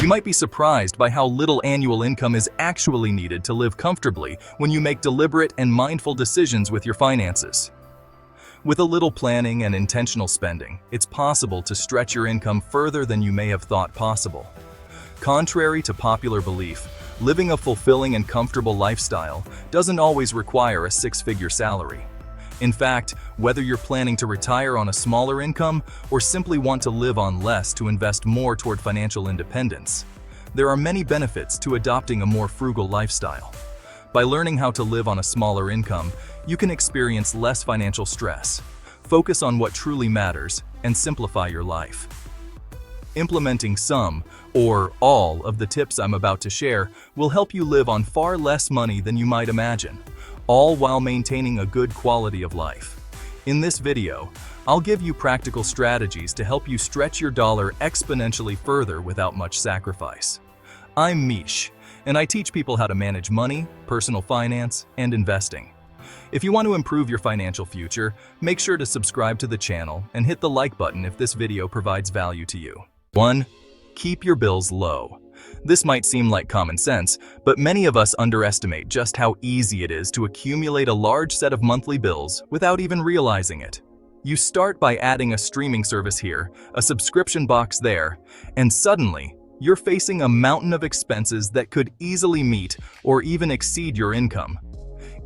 You might be surprised by how little annual income is actually needed to live comfortably when you make deliberate and mindful decisions with your finances. With a little planning and intentional spending, it's possible to stretch your income further than you may have thought possible. Contrary to popular belief, living a fulfilling and comfortable lifestyle doesn't always require a six-figure salary. In fact, whether you're planning to retire on a smaller income or simply want to live on less to invest more toward financial independence, there are many benefits to adopting a more frugal lifestyle. By learning how to live on a smaller income, you can experience less financial stress, focus on what truly matters, and simplify your life. Implementing some, or all, of the tips I'm about to share will help you live on far less money than you might imagine, all while maintaining a good quality of life. In this video, I'll give you practical strategies to help you stretch your dollar exponentially further without much sacrifice. I'm Mish, and I teach people how to manage money, personal finance, and investing. If you want to improve your financial future, make sure to subscribe to the channel and hit the like button if this video provides value to you. 1. Keep your bills low. This might seem like common sense, but many of us underestimate just how easy it is to accumulate a large set of monthly bills without even realizing it. You start by adding a streaming service here, a subscription box there, and suddenly, you're facing a mountain of expenses that could easily meet or even exceed your income.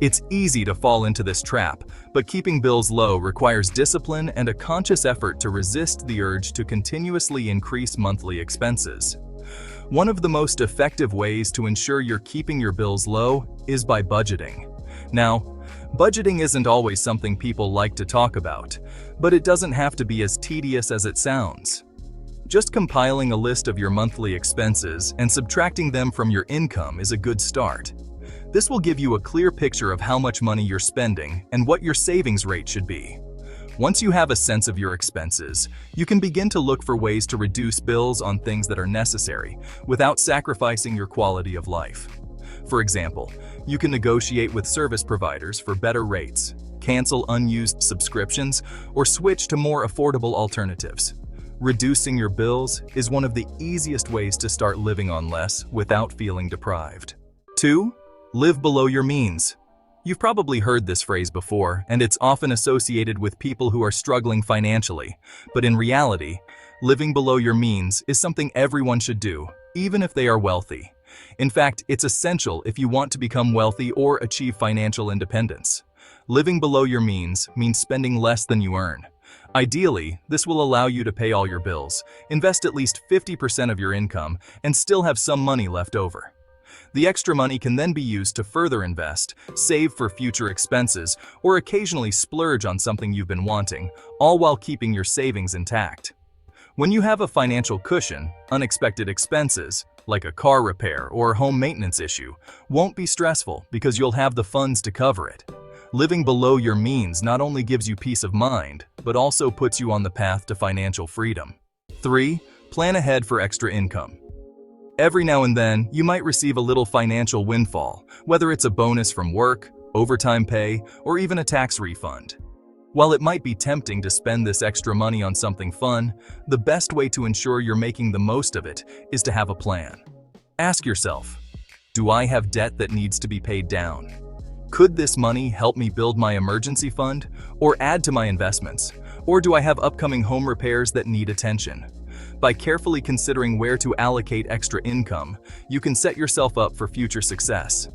It's easy to fall into this trap, but keeping bills low requires discipline and a conscious effort to resist the urge to continuously increase monthly expenses. One of the most effective ways to ensure you're keeping your bills low is by budgeting. Now, budgeting isn't always something people like to talk about, but it doesn't have to be as tedious as it sounds. Just compiling a list of your monthly expenses and subtracting them from your income is a good start. This will give you a clear picture of how much money you're spending and what your savings rate should be. Once you have a sense of your expenses, you can begin to look for ways to reduce bills on things that are necessary without sacrificing your quality of life. For example, you can negotiate with service providers for better rates, cancel unused subscriptions, or switch to more affordable alternatives. Reducing your bills is one of the easiest ways to start living on less without feeling deprived. 2. Live below your means. You've probably heard this phrase before, and it's often associated with people who are struggling financially. But in reality, living below your means is something everyone should do, even if they are wealthy. In fact, it's essential if you want to become wealthy or achieve financial independence. Living below your means means spending less than you earn. Ideally, this will allow you to pay all your bills, invest at least 50% of your income, and still have some money left over. The extra money can then be used to further invest, save for future expenses, or occasionally splurge on something you've been wanting, all while keeping your savings intact. When you have a financial cushion, unexpected expenses, like a car repair or home maintenance issue, won't be stressful because you'll have the funds to cover it. Living below your means not only gives you peace of mind, but also puts you on the path to financial freedom. 3. Plan ahead for extra income. Every now and then, you might receive a little financial windfall, whether it's a bonus from work, overtime pay, or even a tax refund. While it might be tempting to spend this extra money on something fun, the best way to ensure you're making the most of it is to have a plan. Ask yourself, do I have debt that needs to be paid down? Could this money help me build my emergency fund or add to my investments? Or do I have upcoming home repairs that need attention? By carefully considering where to allocate extra income, you can set yourself up for future success.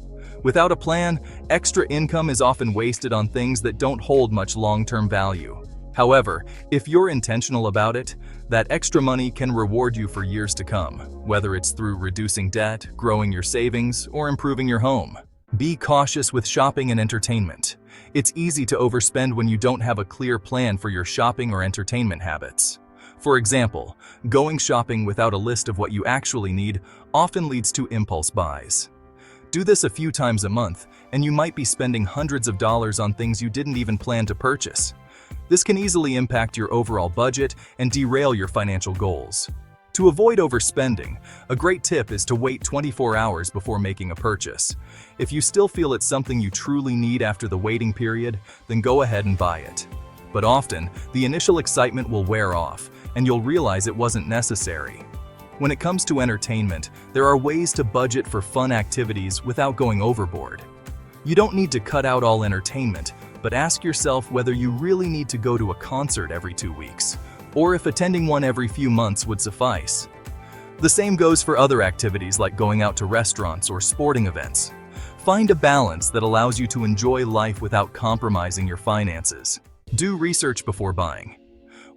Without a plan, extra income is often wasted on things that don't hold much long-term value. However, if you're intentional about it, that extra money can reward you for years to come, whether it's through reducing debt, growing your savings, or improving your home. Be cautious with shopping and entertainment. It's easy to overspend when you don't have a clear plan for your shopping or entertainment habits. For example, going shopping without a list of what you actually need often leads to impulse buys. Do this a few times a month, and you might be spending hundreds of dollars on things you didn't even plan to purchase. This can easily impact your overall budget and derail your financial goals. To avoid overspending, a great tip is to wait 24 hours before making a purchase. If you still feel it's something you truly need after the waiting period, then go ahead and buy it. But often, the initial excitement will wear off, and you'll realize it wasn't necessary. When it comes to entertainment, there are ways to budget for fun activities without going overboard. You don't need to cut out all entertainment, but ask yourself whether you really need to go to a concert every 2 weeks, or if attending one every few months would suffice. The same goes for other activities like going out to restaurants or sporting events. Find a balance that allows you to enjoy life without compromising your finances. Do research before buying.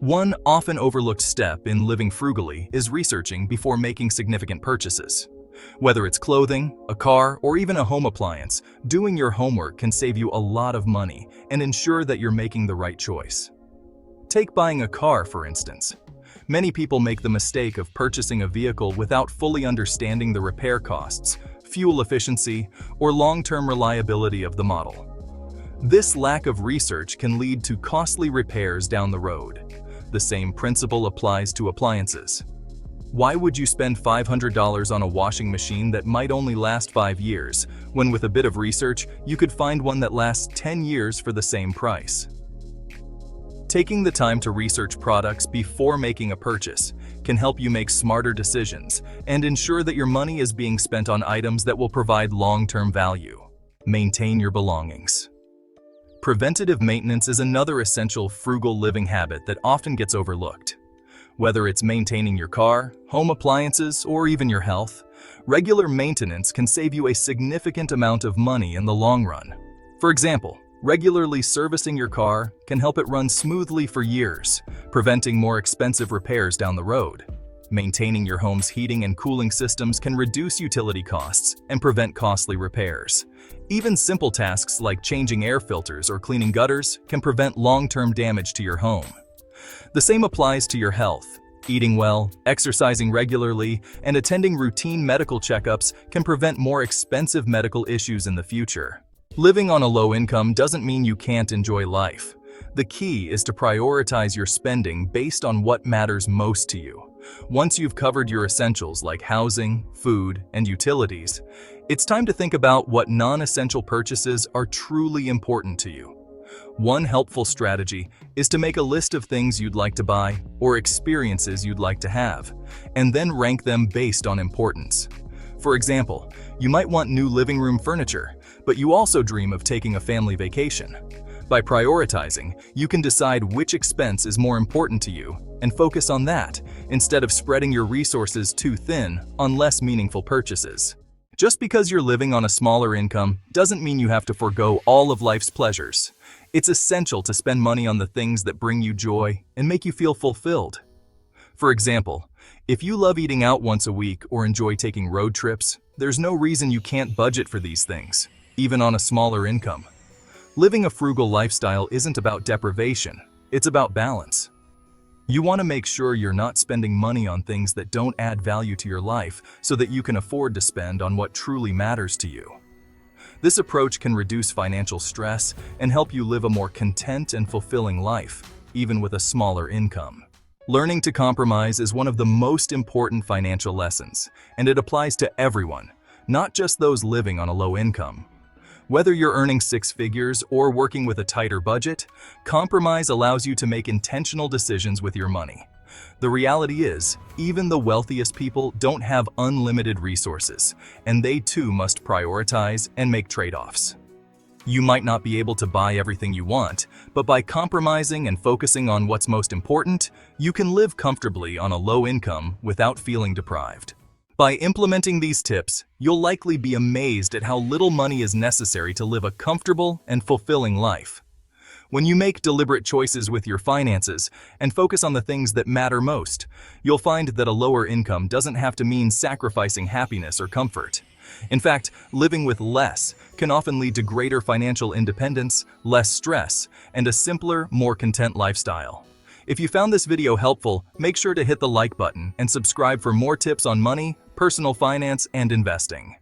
One often overlooked step in living frugally is researching before making significant purchases. Whether it's clothing, a car, or even a home appliance, doing your homework can save you a lot of money and ensure that you're making the right choice. Take buying a car, for instance. Many people make the mistake of purchasing a vehicle without fully understanding the repair costs, fuel efficiency, or long-term reliability of the model. This lack of research can lead to costly repairs down the road. The same principle applies to appliances. Why would you spend $500 on a washing machine that might only last 5 years, when with a bit of research, you could find one that lasts 10 years for the same price? Taking the time to research products before making a purchase can help you make smarter decisions and ensure that your money is being spent on items that will provide long-term value. Maintain your belongings. Preventative maintenance is another essential frugal living habit that often gets overlooked. Whether it's maintaining your car, home appliances, or even your health, regular maintenance can save you a significant amount of money in the long run. For example, regularly servicing your car can help it run smoothly for years, preventing more expensive repairs down the road. Maintaining your home's heating and cooling systems can reduce utility costs and prevent costly repairs. Even simple tasks like changing air filters or cleaning gutters can prevent long-term damage to your home. The same applies to your health. Eating well, exercising regularly, and attending routine medical checkups can prevent more expensive medical issues in the future. Living on a low income doesn't mean you can't enjoy life. The key is to prioritize your spending based on what matters most to you. Once you've covered your essentials like housing, food, and utilities, it's time to think about what non-essential purchases are truly important to you. One helpful strategy is to make a list of things you'd like to buy or experiences you'd like to have, and then rank them based on importance. For example, you might want new living room furniture, but you also dream of taking a family vacation. By prioritizing, you can decide which expense is more important to you and focus on that instead of spreading your resources too thin on less meaningful purchases. Just because you're living on a smaller income doesn't mean you have to forego all of life's pleasures. It's essential to spend money on the things that bring you joy and make you feel fulfilled. For example, if you love eating out once a week or enjoy taking road trips, there's no reason you can't budget for these things, even on a smaller income. Living a frugal lifestyle isn't about deprivation, it's about balance. You want to make sure you're not spending money on things that don't add value to your life so that you can afford to spend on what truly matters to you. This approach can reduce financial stress and help you live a more content and fulfilling life, even with a smaller income. Learning to compromise is one of the most important financial lessons, and it applies to everyone, not just those living on a low income. Whether you're earning 6 figures or working with a tighter budget, compromise allows you to make intentional decisions with your money. The reality is, even the wealthiest people don't have unlimited resources, and they too must prioritize and make trade-offs. You might not be able to buy everything you want, but by compromising and focusing on what's most important, you can live comfortably on a low income without feeling deprived. By implementing these tips, you'll likely be amazed at how little money is necessary to live a comfortable and fulfilling life. When you make deliberate choices with your finances and focus on the things that matter most, you'll find that a lower income doesn't have to mean sacrificing happiness or comfort. In fact, living with less can often lead to greater financial independence, less stress, and a simpler, more content lifestyle. If you found this video helpful, make sure to hit the like button and subscribe for more tips on money, personal finance, and investing.